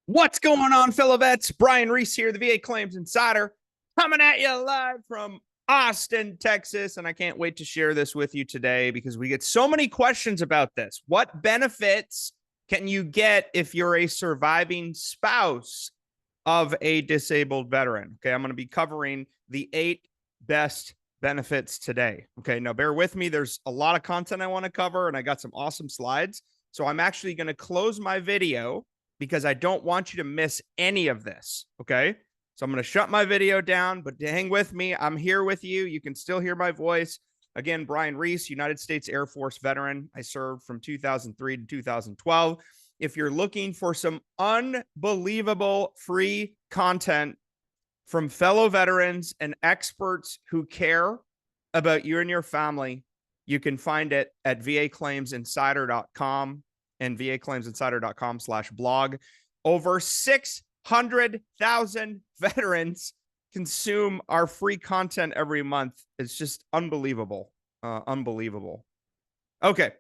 What's going on, fellow vets? Brian Reese here, the VA Claims Insider, coming at you live from Austin, Texas. And I can't wait to share this with you today because we get so many questions about this. What benefits can you get if you're a surviving spouse of a disabled veteran? Okay, I'm going to be covering the 8 best benefits today. Okay, now bear with me. There's a lot of content I want to cover, and I got some awesome slides. So I'm actually going to close my video because I don't want you to miss any of this. Okay, so I'm going to shut my video down, but hang with me. I'm here with you. You can still hear my voice. Again, Brian Reese, United States Air Force veteran. I served from 2003 to 2012. If you're looking for some unbelievable free content from fellow veterans and experts who care about you and your family, you can find it at vaclaimsinsider.com and vaclaimsinsider.com/blog. Over 600,000 veterans consume our free content every month. It's just unbelievable. Unbelievable. Okay.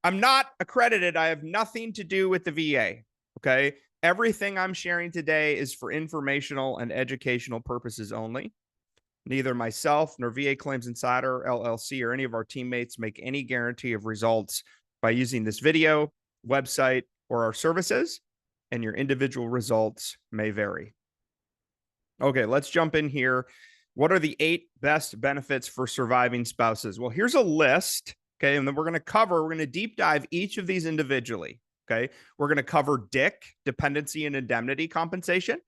I'm not accredited. I have nothing to do with the VA. Okay. Everything I'm sharing today is for informational and educational purposes only. Neither myself nor VA Claims Insider, LLC, or any of our teammates make any guarantee of results by using this video, website, or our services, and your individual results may vary. Okay, let's jump in here. What are the 8 best benefits for surviving spouses? Well, here's a list, okay, and then we're going to deep dive each of these individually, okay? We're going to cover DIC, dependency and indemnity compensation.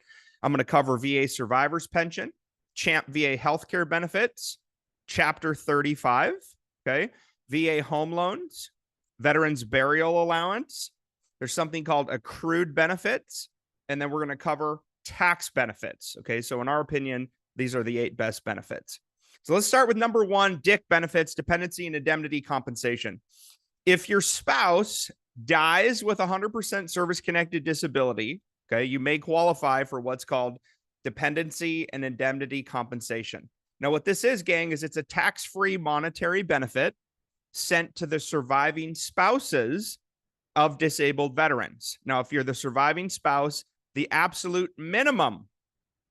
I'm going to cover VA survivor's pension, CHAMPVA healthcare benefits, Chapter 35, okay, VA home loans, veterans burial allowance. There's something called accrued benefits, and then we're going to cover tax benefits. Okay, so in our opinion, these are the 8 best benefits. So let's start with number 1, DIC benefits, dependency and indemnity compensation. If your spouse dies with 100% service-connected disability, okay, you may qualify for what's called dependency and indemnity compensation. Now, what this is, gang, is it's a tax-free monetary benefit sent to the surviving spouses of disabled veterans. Now, if you're the surviving spouse, the absolute minimum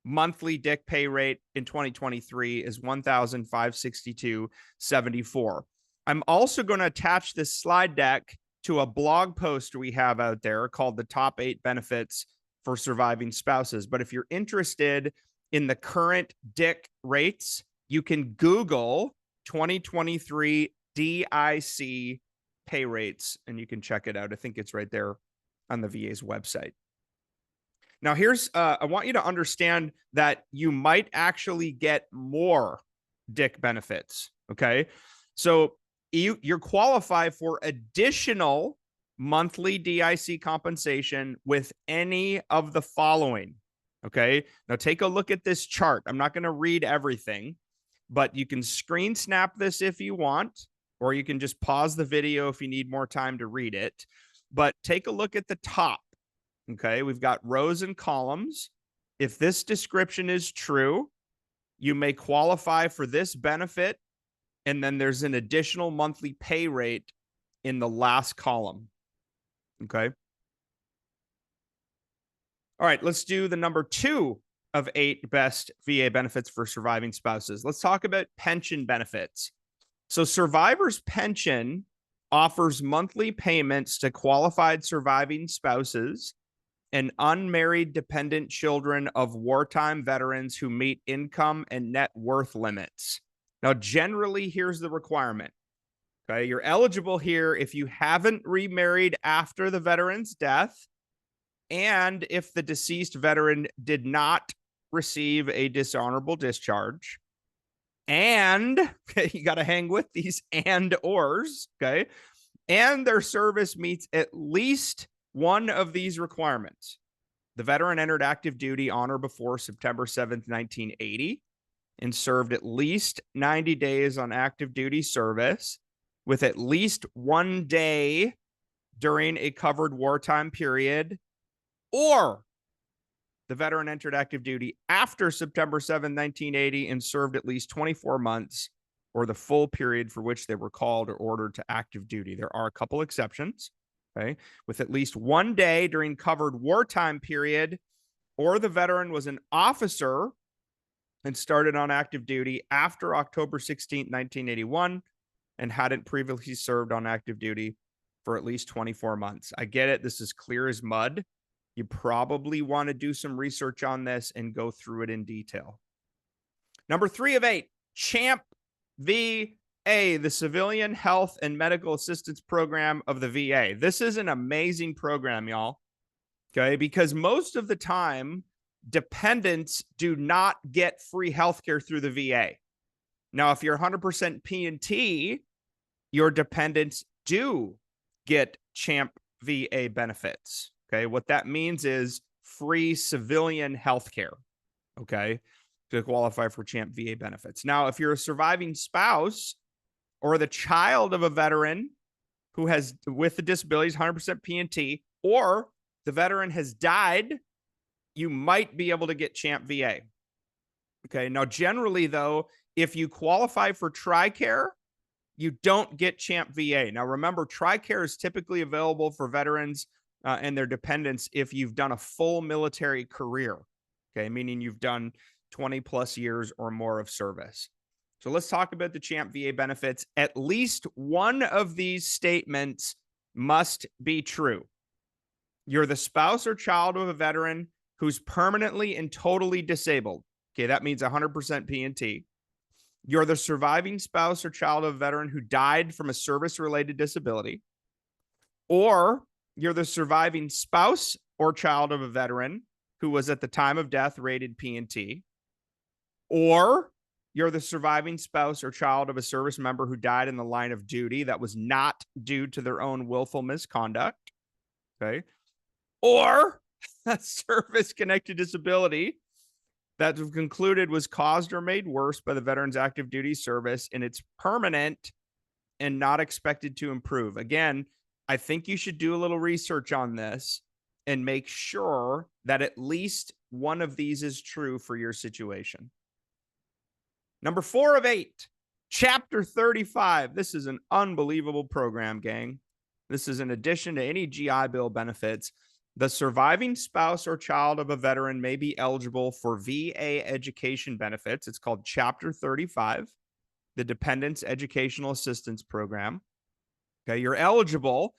monthly DIC pay rate in 2023 is $1,562.74. I'm also going to attach this slide deck to a blog post we have out there called the Top 8 Benefits for Surviving Spouses. But if you're interested in the current DIC rates, you can Google 2023 DIC pay rates, and you can check it out. I think it's right there on the VA's website. Now, here's, I want you to understand that you might actually get more DIC benefits, okay? So you're qualified for additional monthly DIC compensation with any of the following, okay? Now, take a look at this chart. I'm not going to read everything, but you can screen snap this if you want, or you can just pause the video if you need more time to read it. But take a look at the top. Okay, we've got rows and columns. If this description is true, you may qualify for this benefit, and then there's an additional monthly pay rate in the last column. Okay. All right, let's do the number 2 of 8 best VA benefits for surviving spouses. Let's talk about pension benefits. So survivor's pension offers monthly payments to qualified surviving spouses and unmarried dependent children of wartime veterans who meet income and net worth limits. Now, generally, here's the requirement. Okay, you're eligible here if you haven't remarried after the veteran's death, and if the deceased veteran did not receive a dishonorable discharge, and you got to hang with these and/ors, okay, and their service meets at least one of these requirements. The veteran entered active duty on or before September 7th, 1980, and served at least 90 days on active duty service with at least 1 day during a covered wartime period, or the veteran entered active duty after September 7, 1980, and served at least 24 months or the full period for which they were called or ordered to active duty. There are a couple exceptions. okay, with at least 1 day during covered wartime period, or the veteran was an officer and started on active duty after October 16th, 1981, and hadn't previously served on active duty for at least 24 months. I get it. This is clear as mud. You probably want to do some research on this and go through it in detail. Number 3 of 8, CHAMPVA, the Civilian Health and Medical Assistance Program of the VA. This is an amazing program, y'all. Okay, because most of the time, dependents do not get free healthcare through the VA. Now, if you're 100% P&T, your dependents do get CHAMPVA benefits. Okay, what that means is free civilian healthcare. Okay, to qualify for CHAMPVA benefits. Now, if you're a surviving spouse or the child of a veteran who has with the disabilities 100% P&T, or the veteran has died, you might be able to get CHAMPVA. Okay, now generally though, if you qualify for TRICARE, you don't get CHAMPVA. Now remember, TRICARE is typically available for veterans and their dependents if you've done a full military career. Okay, meaning you've done 20 plus years or more of service. So let's talk about the CHAMPVA benefits. At least one of these statements must be true. You're the spouse or child of a veteran who's permanently and totally disabled. Okay, that means 100% P&T. You're the surviving spouse or child of a veteran who died from a service-related disability. Or you're the surviving spouse or child of a veteran who was at the time of death rated P&T. Or you're the surviving spouse or child of a service member who died in the line of duty that was not due to their own willful misconduct. Okay. Or a service-connected disability that was concluded was caused or made worse by the veteran's active duty service, and it's permanent and not expected to improve. Again, I think you should do a little research on this and make sure that at least one of these is true for your situation. Number 4 of 8, Chapter 35. This is an unbelievable program, gang. This is in addition to any GI Bill benefits. The surviving spouse or child of a veteran may be eligible for VA education benefits. It's called Chapter 35, the Dependents Educational Assistance Program. Okay, you're eligible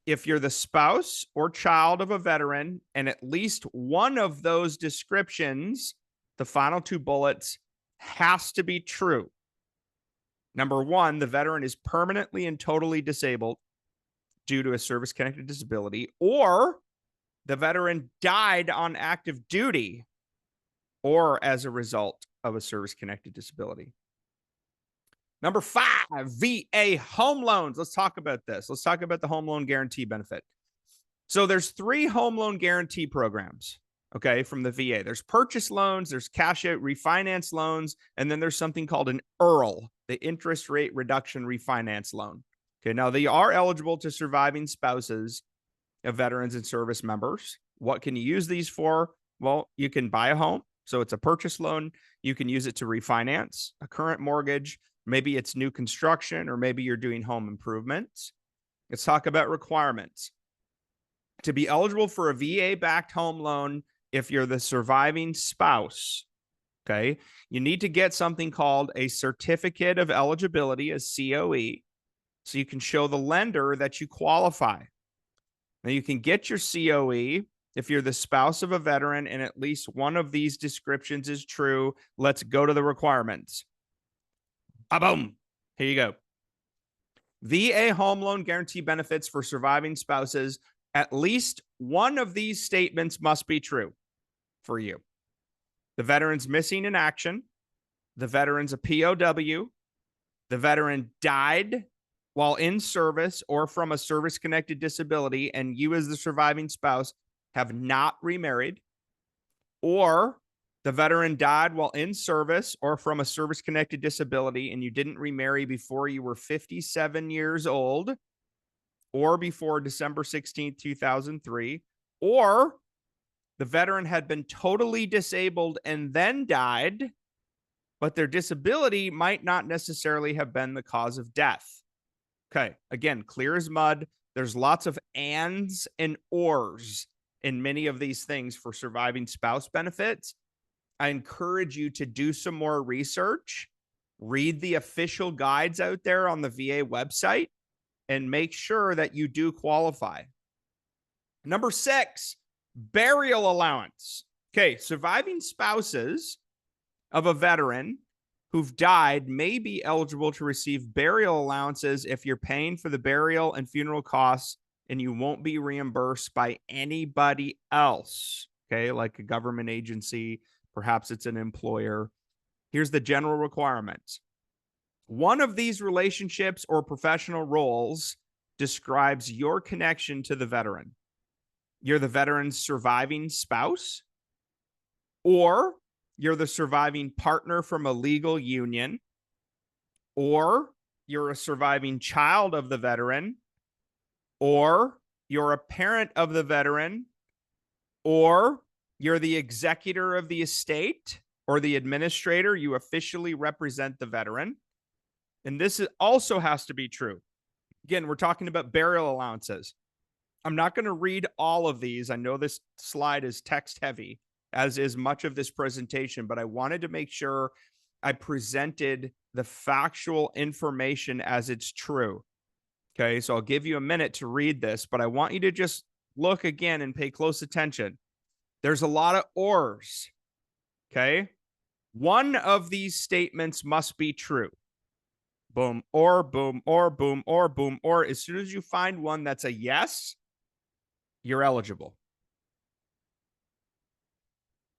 if you're the spouse or child of a veteran, and at least one of those descriptions, the final 2 bullets, has to be true. Number 1, the veteran is permanently and totally disabled due to a service-connected disability, or the veteran died on active duty or as a result of a service-connected disability. Number 5, VA home loans. Let's talk about this. Let's talk about the home loan guarantee benefit. So there's 3 home loan guarantee programs, okay, from the VA. There's purchase loans, there's cash out refinance loans, and then there's something called an IRL, the interest rate reduction refinance loan. Okay, now they are eligible to surviving spouses of veterans and service members. What can you use these for? Well, you can buy a home. So it's a purchase loan. You can use it to refinance a current mortgage. Maybe it's new construction, or maybe you're doing home improvements. Let's talk about requirements. To be eligible for a VA-backed home loan, if you're the surviving spouse, okay, you need to get something called a certificate of eligibility, a COE, so you can show the lender that you qualify. Now, you can get your COE if you're the spouse of a veteran and at least one of these descriptions is true. Let's go to the requirements. Boom. Here you go. VA home loan guarantee benefits for surviving spouses. At least one of these statements must be true for you. The veteran's missing in action. The veteran's a POW. The veteran died while in service or from a service-connected disability, and you as the surviving spouse have not remarried. Or the veteran died while in service or from a service-connected disability, and you didn't remarry before you were 57 years old or before December 16th, 2003. Or the veteran had been totally disabled and then died, but their disability might not necessarily have been the cause of death. Okay, again, clear as mud. There's lots of ands and ors in many of these things for surviving spouse benefits. I encourage you to do some more research, read the official guides out there on the VA website, and make sure that you do qualify. Number 6, burial allowance. Okay, surviving spouses of a veteran who've died may be eligible to receive burial allowances if you're paying for the burial and funeral costs and you won't be reimbursed by anybody else. Okay, like a government agency, perhaps it's an employer. Here's the general requirements. One of these relationships or professional roles describes your connection to the veteran. You're the veteran's surviving spouse, or you're the surviving partner from a legal union, or you're a surviving child of the veteran, or you're a parent of the veteran, or you're the executor of the estate or the administrator. You officially represent the veteran. And this also has to be true. Again, we're talking about burial allowances. I'm not going to read all of these. I know this slide is text heavy, as is much of this presentation, but I wanted to make sure I presented the factual information as it's true. Okay, so I'll give you a minute to read this, but I want you to just look again and pay close attention. There's a lot of ors. Okay, one of these statements must be true. Boom, or boom, or boom, or boom, or. As soon as you find one that's a yes, you're eligible.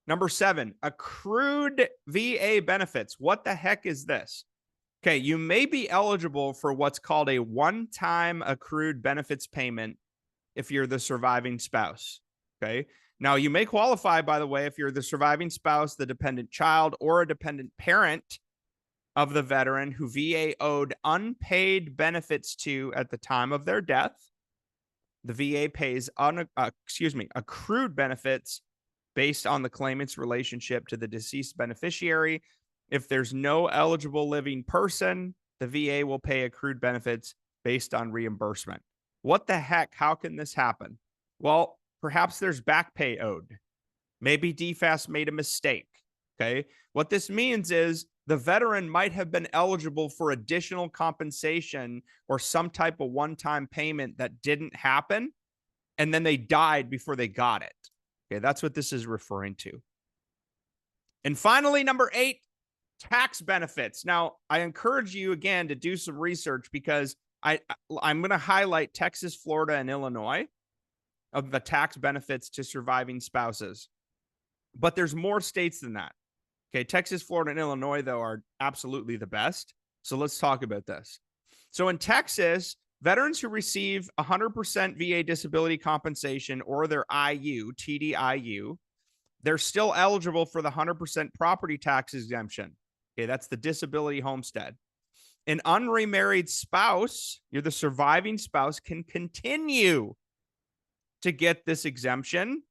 Number 7, accrued VA benefits. What the heck is this? Okay, you may be eligible for what's called a one-time accrued benefits payment if you're the surviving spouse. Okay, now you may qualify, by the way, if you're the surviving spouse, the dependent child, or a dependent parent of the veteran who VA owed unpaid benefits to at the time of their death. The VA pays accrued benefits based on the claimant's relationship to the deceased beneficiary. If there's no eligible living person, the VA will pay accrued benefits based on reimbursement. What the heck? How can this happen? Well, perhaps there's back pay owed. Maybe DFAS made a mistake. Okay. What this means is the veteran might have been eligible for additional compensation or some type of one-time payment that didn't happen, and then they died before they got it. Okay, that's what this is referring to. And finally, number 8, tax benefits. Now, I encourage you again to do some research because I'm going to highlight Texas, Florida, and Illinois of the tax benefits to surviving spouses. But there's more states than that. Okay, Texas, Florida, and Illinois, though, are absolutely the best. So let's talk about this. So in Texas, veterans who receive 100% VA disability compensation or their IU, TDIU, they're still eligible for the 100% property tax exemption. Okay, that's the disability homestead. An unremarried spouse, you're the surviving spouse, can continue to get this exemption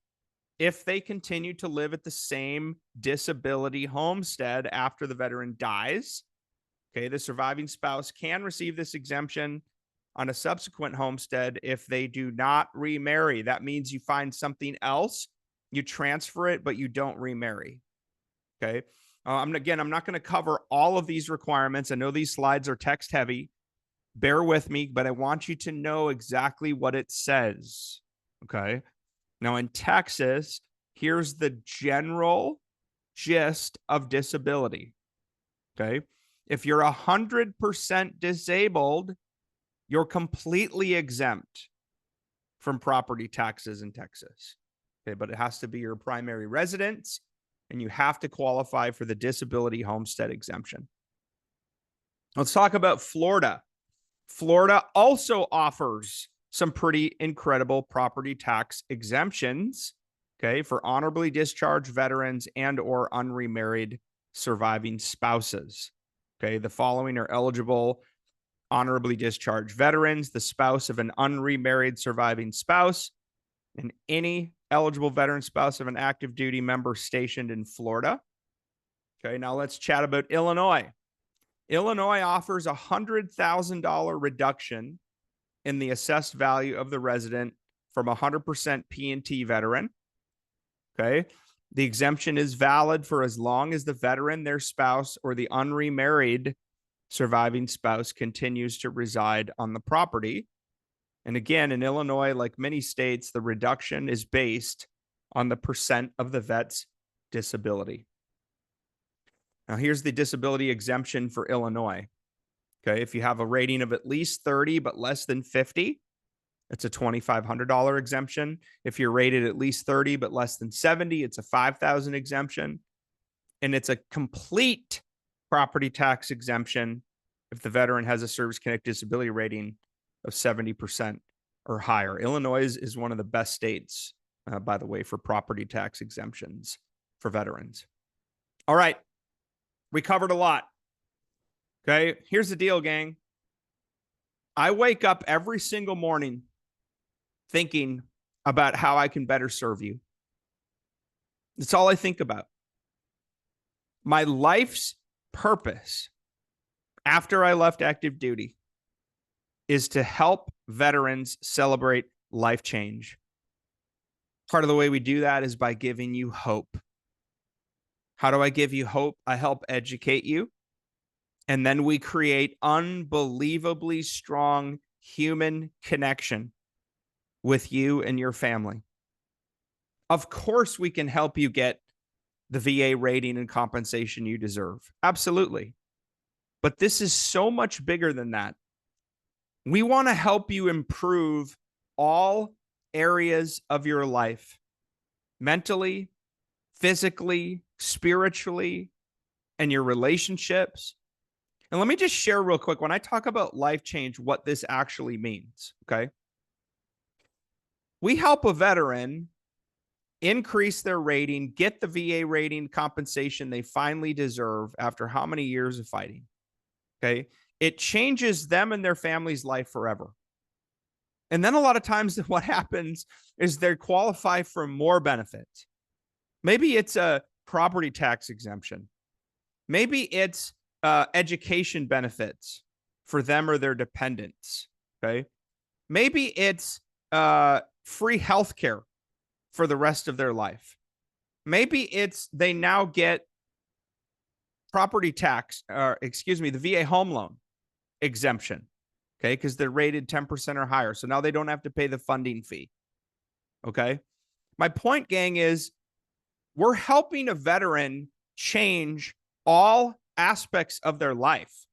if they continue to live at the same disability homestead after the veteran dies. Okay, the surviving spouse can receive this exemption on a subsequent homestead if they do not remarry. That means you find something else, you transfer it, but you don't remarry. Okay. I'm not going to cover all of these requirements. I know these slides are text heavy. Bear with me, but I want you to know exactly what it says. Okay. Now in Texas, here's the general gist of disability. Okay. If you're 100% disabled, you're completely exempt from property taxes in Texas. Okay, but it has to be your primary residence, and you have to qualify for the disability homestead exemption. Let's talk about Florida. Florida also offers some pretty incredible property tax exemptions, okay, for honorably discharged veterans and or unremarried surviving spouses. Okay, the following are eligible: honorably discharged veterans, the spouse of an unremarried surviving spouse, and any eligible veteran spouse of an active duty member stationed in Florida. Okay, now let's chat about Illinois. Illinois offers a $100,000 reduction in the assessed value of the resident from 100% P&T veteran. Okay. The exemption is valid for as long as the veteran, their spouse, or the unremarried surviving spouse continues to reside on the property. And again, in Illinois, like many states, the reduction is based on the percent of the vet's disability. Now, here's the disability exemption for Illinois. Okay, if you have a rating of at least 30 but less than 50, it's a $2,500 exemption. If you're rated at least 30 but less than 70, it's a $5,000 exemption. And it's a complete property tax exemption if the veteran has a service-connected disability rating of 70% or higher. Illinois is one of the best states, by the way, for property tax exemptions for veterans. All right, we covered a lot. Okay, here's the deal, gang. I wake up every single morning thinking about how I can better serve you. That's all I think about. My life's purpose after I left active duty is to help veterans celebrate life change. Part of the way we do that is by giving you hope. How do I give you hope? I help educate you. And then we create unbelievably strong human connection with you and your family. Of course, we can help you get the VA rating and compensation you deserve. Absolutely. But this is so much bigger than that. We want to help you improve all areas of your life, mentally, physically, spiritually, and your relationships. And let me just share real quick, when I talk about life change, what this actually means, okay? We help a veteran increase their rating, get the VA rating compensation they finally deserve after how many years of fighting, okay? It changes them and their family's life forever. And then a lot of times what happens is they qualify for more benefits. Maybe it's a property tax exemption. Maybe it's education benefits for them or their dependents, okay? Maybe it's free healthcare for the rest of their life. Maybe it's they now get property tax, the VA home loan exemption, okay? Because they're rated 10% or higher. So now they don't have to pay the funding fee, okay? My point, gang, is we're helping a veteran change all aspects of their life.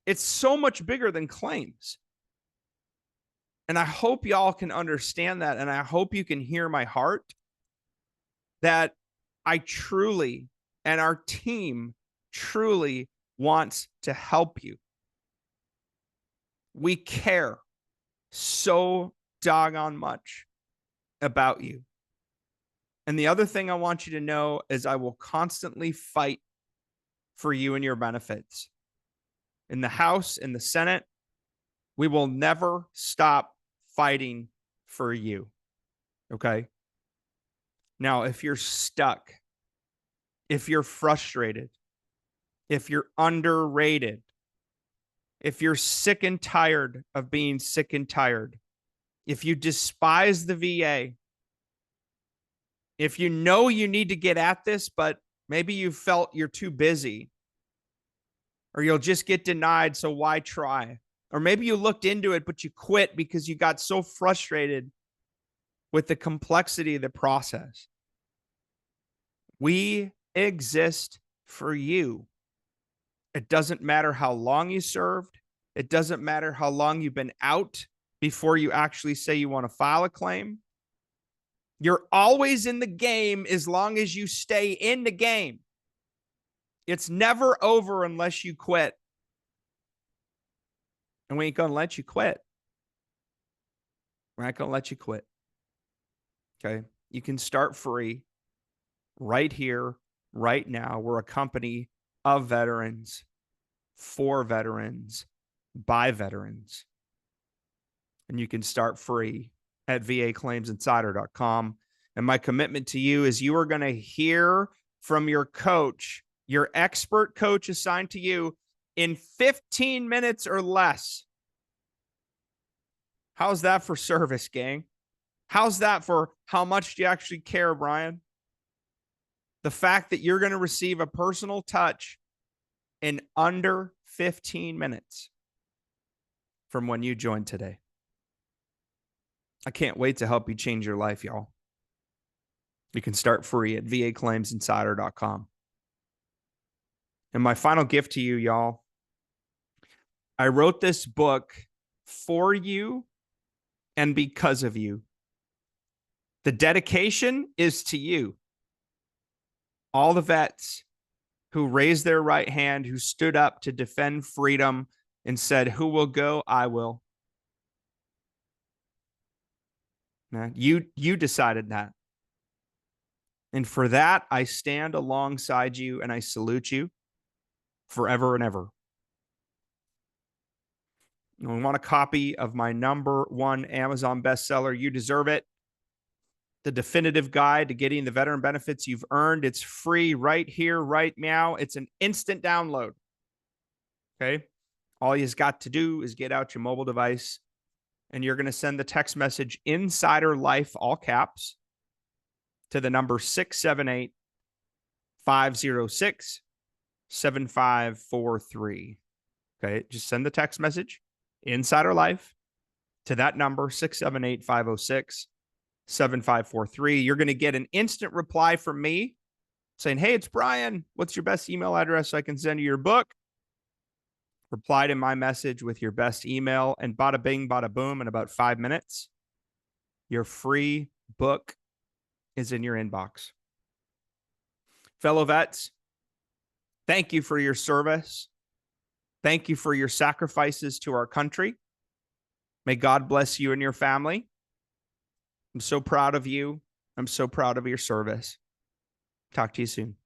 It's so much bigger than claims. And I hope y'all can understand that. And I hope you can hear my heart that I truly, and our team truly wants to help you. We care so doggone much about you. And the other thing I want you to know is I will constantly fight for you and your benefits. In the House, in the Senate, we will never stop fighting for you. Okay? Now, if you're stuck, if you're frustrated, if you're underrated, if you're sick and tired of being sick and tired, if you despise the VA, if you know you need to get at this, but maybe you felt you're too busy, or you'll just get denied, so why try? Or maybe you looked into it, but you quit because you got so frustrated with the complexity of the process. We exist for you. It doesn't matter how long you served. It doesn't matter how long you've been out before you actually say you want to file a claim. You're always in the game as long as you stay in the game. It's never over unless you quit. And we ain't going to let you quit. We're not going to let you quit. Okay? You can start free right here, right now. We're a company of veterans, for veterans, by veterans. And you can start free at vaclaimsinsider.com. And my commitment to you is you are going to hear from your coach, your expert coach assigned to you, in 15 minutes or less. How's that for service, gang? How's that for how much do you actually care, Brian? The fact that you're going to receive a personal touch in under 15 minutes from when you joined today. I can't wait to help you change your life, y'all. You can start free at vaclaimsinsider.com. And my final gift to you, y'all, I wrote this book for you and because of you. The dedication is to you. All the vets who raised their right hand, who stood up to defend freedom and said, who will go? I will. Man, you decided that. And for that, I stand alongside you and I salute you forever and ever. And we want a copy of my #1 Amazon bestseller, You Deserve It, the definitive guide to getting the veteran benefits you've earned. It's free right here, right now. It's an instant download. Okay. All you've got to do is get out your mobile device and you're going to send the text message Insider Life, all caps, to the number 678-506-7543. Okay. Just send the text message Insider Life to that number 678-506-7543. You're going to get an instant reply from me saying, hey, it's Brian. What's your best email address so I can send you your book? Reply to my message with your best email, and bada bing, bada boom, in about 5 minutes, your free book is in your inbox. Fellow vets, thank you for your service. Thank you for your sacrifices to our country. May God bless you and your family. I'm so proud of you. I'm so proud of your service. Talk to you soon.